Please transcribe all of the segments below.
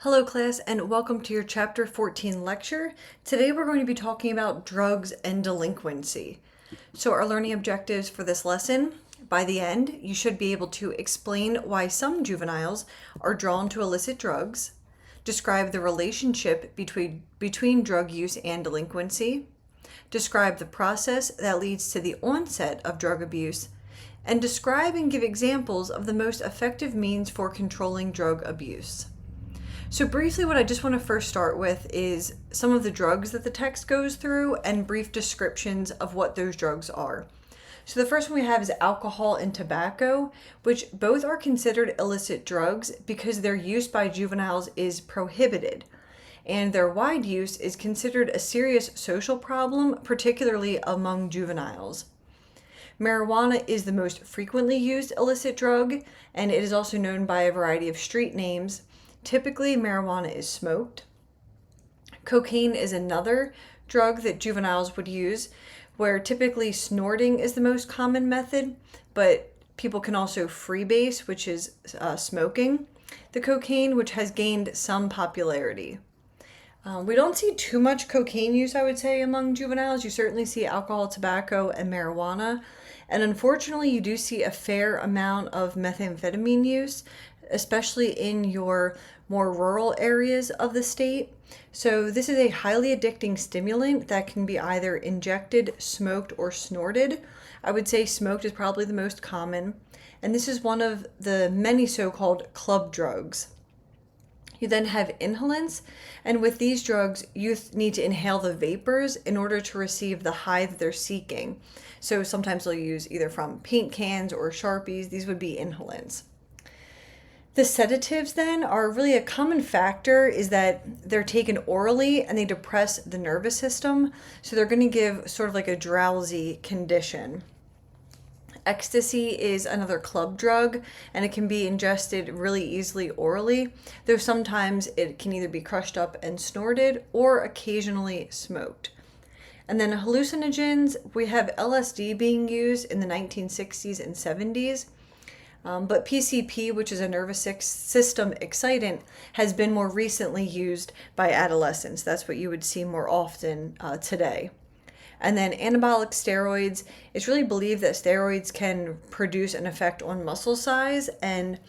Hello class and welcome to your chapter 14 lecture. Today we're going to be talking about drugs and delinquency. So our learning objectives for this lesson, by the end, you should be able to explain why some juveniles are drawn to illicit drugs, describe the relationship between drug use and delinquency, describe the process that leads to the onset of drug abuse, and describe and give examples of the most effective means for controlling drug abuse. So briefly, what I just want to first start with is some of the drugs that the text goes through and brief descriptions of what those drugs are. So the first one we have is alcohol and tobacco, which both are considered illicit drugs because their use by juveniles is prohibited. And their wide use is considered a serious social problem, particularly among juveniles. Marijuana is the most frequently used illicit drug, and it is also known by a variety of street names. Typically, marijuana is smoked. Cocaine is another drug that juveniles would use, where typically snorting is the most common method, but people can also freebase, which is smoking the cocaine, which has gained some popularity. We don't see too much cocaine use, I would say, among juveniles. You certainly see alcohol, tobacco, and marijuana. And unfortunately, you do see a fair amount of methamphetamine use, especially in your more rural areas of the state. So this is a highly addicting stimulant that can be either injected, smoked, or snorted. I would say smoked is probably the most common. And this is one of the many so-called club drugs. You then have inhalants, and with these drugs, youth need to inhale the vapors in order to receive the high that they're seeking. So sometimes they'll use either from paint cans or Sharpies. These would be inhalants. The sedatives then are really a common factor is that they're taken orally and they depress the nervous system. So they're going to give sort of like a drowsy condition. Ecstasy is another club drug, and it can be ingested really easily orally, though sometimes it can either be crushed up and snorted or occasionally smoked. And then hallucinogens, we have LSD being used in the 1960s and 70s, but PCP, which is a nervous system excitant, has been more recently used by adolescents. That's what you would see more often today. And then anabolic steroids, it's really believed that steroids can produce an effect on muscle size, and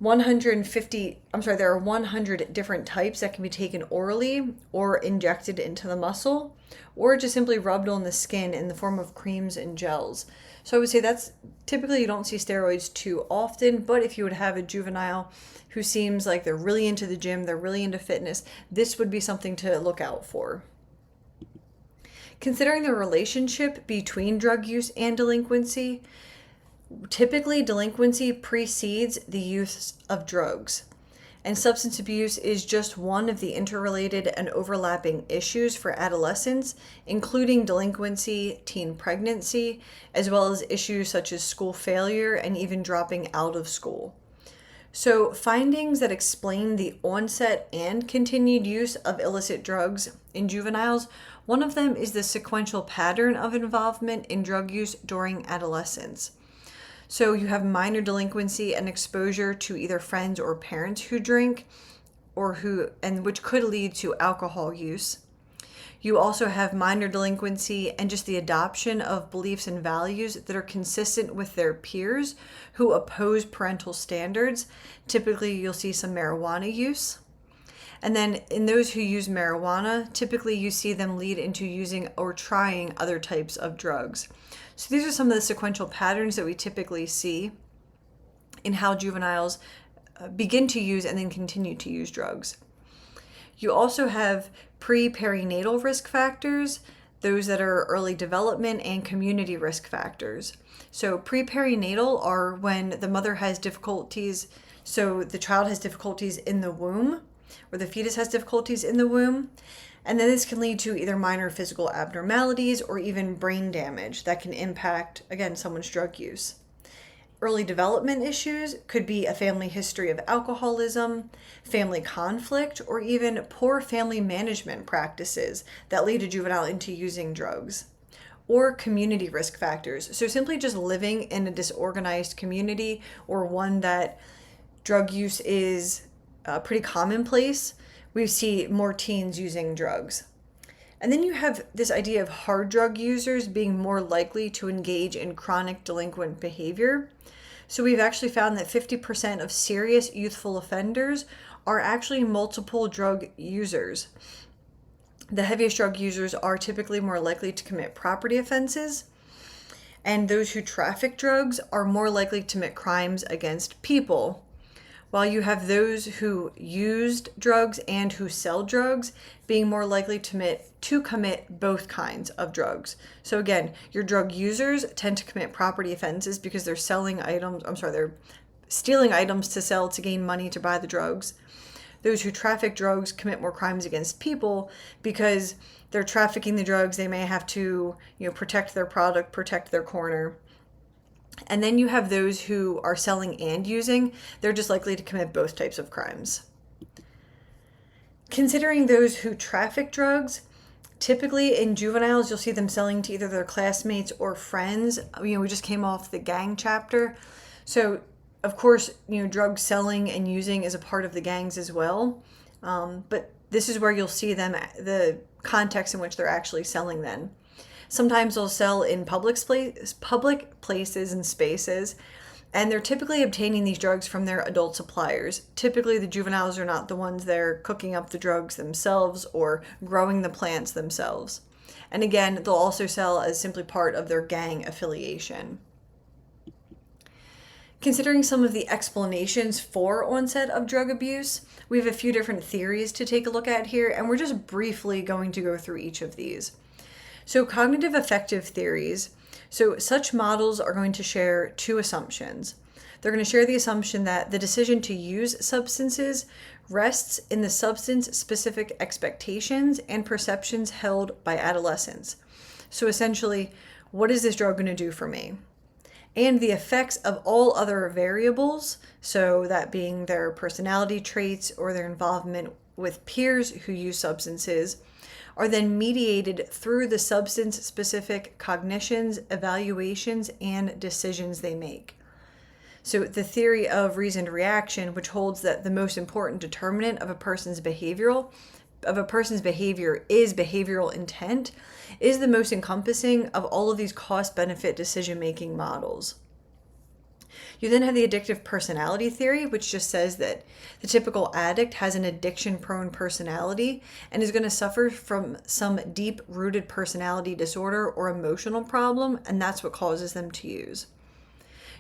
there are 100 different types that can be taken orally or injected into the muscle, or just simply rubbed on the skin in the form of creams and gels. So I would say that's typically you don't see steroids too often, but if you would have a juvenile who seems like they're really into the gym, they're really into fitness, this would be something to look out for. Considering the relationship between drug use and delinquency, typically delinquency precedes the use of drugs, and substance abuse is just one of the interrelated and overlapping issues for adolescents, including delinquency, teen pregnancy, as well as issues such as school failure and even dropping out of school. So findings that explain the onset and continued use of illicit drugs in juveniles, one of them is the sequential pattern of involvement in drug use during adolescence. So you have minor delinquency and exposure to either friends or parents who drink which could lead to alcohol use. You also have minor delinquency and just the adoption of beliefs and values that are consistent with their peers who oppose parental standards. Typically, you'll see some marijuana use. And then in those who use marijuana, typically you see them lead into using or trying other types of drugs. So these are some of the sequential patterns that we typically see in how juveniles begin to use and then continue to use drugs. You also have pre-perinatal risk factors, those that are early development, and community risk factors. So pre-perinatal are when the mother has difficulties, so the child has difficulties in the womb, or the fetus has difficulties in the womb. And then this can lead to either minor physical abnormalities or even brain damage that can impact, again, someone's drug use. Early development issues could be a family history of alcoholism, family conflict, or even poor family management practices that lead a juvenile into using drugs. Or community risk factors. So simply just living in a disorganized community or one that drug use is pretty commonplace. We see more teens using drugs. And then you have this idea of hard drug users being more likely to engage in chronic delinquent behavior. So we've actually found that 50% of serious youthful offenders are actually multiple drug users. The heaviest drug users are typically more likely to commit property offenses, and those who traffic drugs are more likely to commit crimes against people, while you have those who used drugs and who sell drugs being more likely to commit both kinds of drugs. So again, your drug users tend to commit property offenses because they're they're stealing items to sell to gain money to buy the drugs. Those who traffic drugs commit more crimes against people because they're trafficking the drugs. They may have to, protect their product, protect their corner. And then you have those who are selling and using. They're just likely to commit both types of crimes. Considering those who traffic drugs, typically in juveniles, you'll see them selling to either their classmates or friends. We just came off the gang chapter. So, of course, drug selling and using is a part of the gangs as well. But this is where you'll see them, the context in which they're actually selling then. Sometimes they'll sell in public places and spaces, and they're typically obtaining these drugs from their adult suppliers. Typically, the juveniles are not the ones that are cooking up the drugs themselves or growing the plants themselves. And again, they'll also sell as simply part of their gang affiliation. Considering some of the explanations for onset of drug abuse, we have a few different theories to take a look at here, and we're just briefly going to go through each of these. So cognitive affective theories, so such models are going to share two assumptions. They're going to share the assumption that the decision to use substances rests in the substance-specific expectations and perceptions held by adolescents. So essentially, what is this drug going to do for me? And the effects of all other variables, so that being their personality traits or their involvement with peers who use substances, are then mediated through the substance-specific cognitions, evaluations, and decisions they make. So the theory of reasoned reaction, which holds that the most important determinant of a person's behavior is behavioral intent, is the most encompassing of all of these cost-benefit decision-making models. You then have the addictive personality theory, which just says that the typical addict has an addiction-prone personality and is going to suffer from some deep-rooted personality disorder or emotional problem, and that's what causes them to use.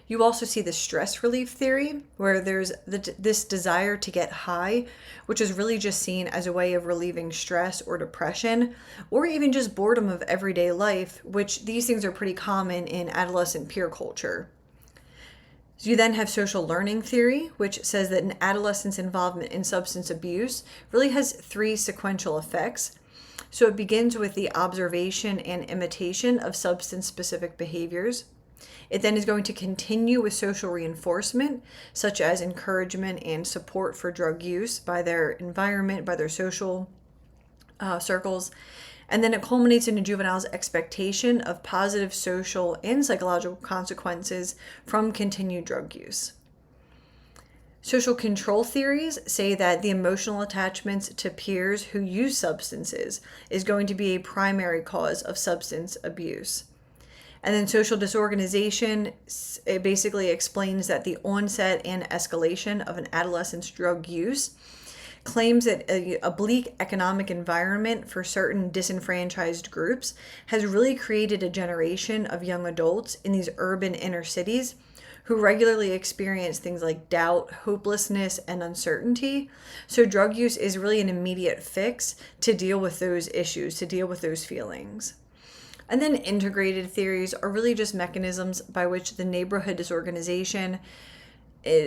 You also see the stress relief theory, where there's this desire to get high, which is really just seen as a way of relieving stress or depression, or even just boredom of everyday life, which these things are pretty common in adolescent peer culture. So you then have social learning theory, which says that an adolescent's involvement in substance abuse really has three sequential effects. So it begins with the observation and imitation of substance-specific behaviors. It then is going to continue with social reinforcement, such as encouragement and support for drug use by their environment, by their social circles. And then it culminates in a juvenile's expectation of positive social and psychological consequences from continued drug use. Social control theories say that the emotional attachments to peers who use substances is going to be a primary cause of substance abuse. And then social disorganization, it basically explains that the onset and escalation of an adolescent's drug use claims that a bleak economic environment for certain disenfranchised groups has really created a generation of young adults in these urban inner cities who regularly experience things like doubt, hopelessness, and uncertainty. So drug use is really an immediate fix to deal with those issues, to deal with those feelings. And then integrated theories are really just mechanisms by which the neighborhood disorganization,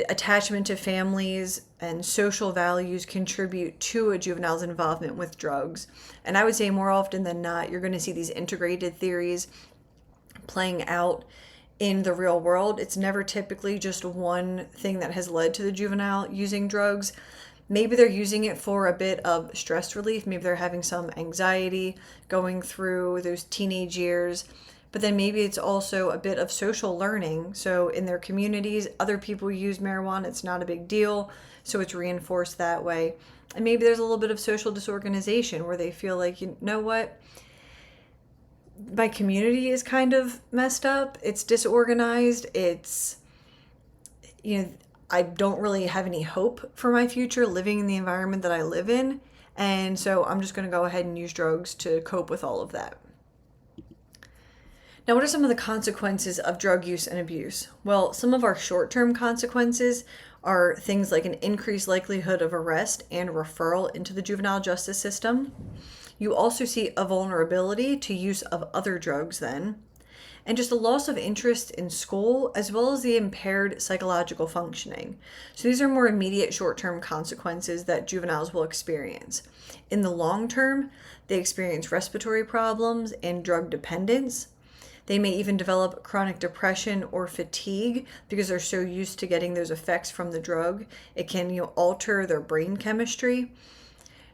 attachment to families, and social values contribute to a juvenile's involvement with drugs. And I would say more often than not, you're going to see these integrated theories playing out in the real world. It's never typically just one thing that has led to the juvenile using drugs. Maybe they're using it for a bit of stress relief. Maybe they're having some anxiety going through those teenage years. But then maybe it's also a bit of social learning. So in their communities, other people use marijuana. It's not a big deal. so it's reinforced that way. And maybe there's a little bit of social disorganization where they feel like, you know what, my community is kind of messed up, it's disorganized, it's, I don't really have any hope for my future living in the environment that I live in. And so I'm just going to go ahead and use drugs to cope with all of that. Now, what are some of the consequences of drug use and abuse? Well, some of our short-term consequences are things like an increased likelihood of arrest and referral into the juvenile justice system. You also see a vulnerability to use of other drugs then, and just a loss of interest in school, as well as the impaired psychological functioning. So these are more immediate short-term consequences that juveniles will experience. In the long term, they experience respiratory problems and drug dependence. They may even develop chronic depression or fatigue because they're so used to getting those effects from the drug. It can alter their brain chemistry.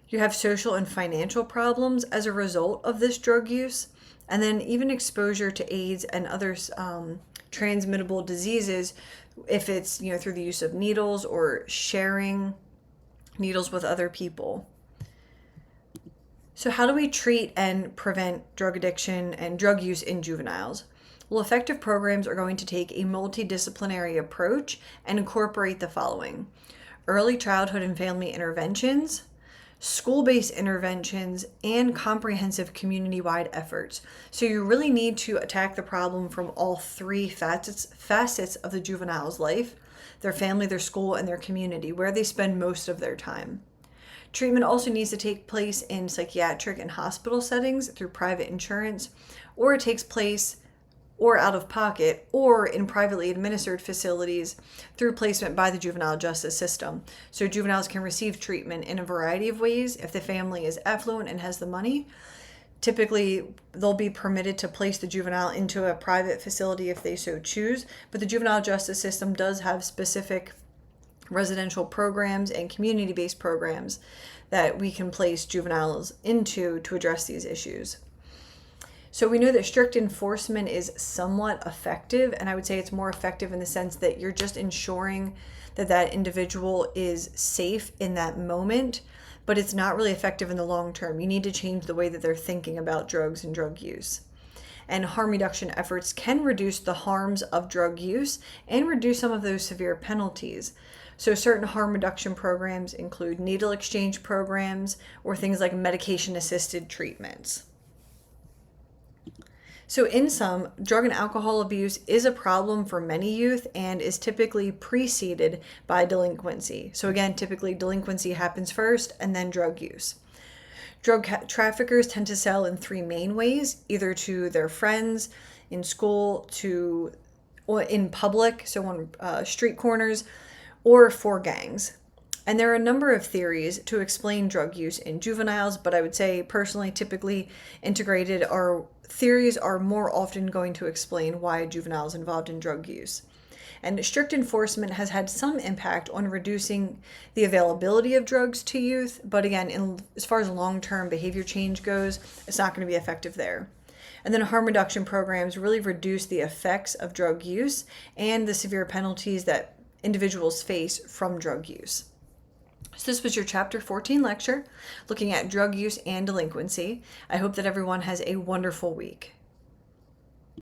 You have social and financial problems as a result of this drug use. And then even exposure to AIDS and other transmittable diseases, if it's through the use of needles or sharing needles with other people. So how do we treat and prevent drug addiction and drug use in juveniles? Well, effective programs are going to take a multidisciplinary approach and incorporate the following: early childhood and family interventions, school-based interventions, and comprehensive community-wide efforts. So you really need to attack the problem from all three facets of the juvenile's life: their family, their school, and their community, where they spend most of their time. Treatment also needs to take place in psychiatric and hospital settings through private insurance, or it takes place or out of pocket, or in privately administered facilities through placement by the juvenile justice system. So juveniles can receive treatment in a variety of ways. If the family is affluent and has the money, typically they'll be permitted to place the juvenile into a private facility if they so choose. But the juvenile justice system does have specific residential programs and community-based programs that we can place juveniles into to address these issues. So we know that strict enforcement is somewhat effective, and I would say it's more effective in the sense that you're just ensuring that that individual is safe in that moment, but it's not really effective in the long term. You need to change the way that they're thinking about drugs and drug use. And harm reduction efforts can reduce the harms of drug use and reduce some of those severe penalties. So certain harm reduction programs include needle exchange programs or things like medication-assisted treatments. So in sum, drug and alcohol abuse is a problem for many youth and is typically preceded by delinquency. So again, typically delinquency happens first and then drug use. Drug traffickers tend to sell in three main ways: either to their friends, in school, or in public, so on street corners, or for gangs. And there are a number of theories to explain drug use in juveniles, but I would say personally, typically integrated theories are more often going to explain why a juvenile is involved in drug use. And strict enforcement has had some impact on reducing the availability of drugs to youth, but again, as far as long-term behavior change goes, it's not going to be effective there. And then harm reduction programs really reduce the effects of drug use and the severe penalties that individuals face from drug use. So this was your Chapter 14 lecture looking at drug use and delinquency. I hope that everyone has a wonderful week.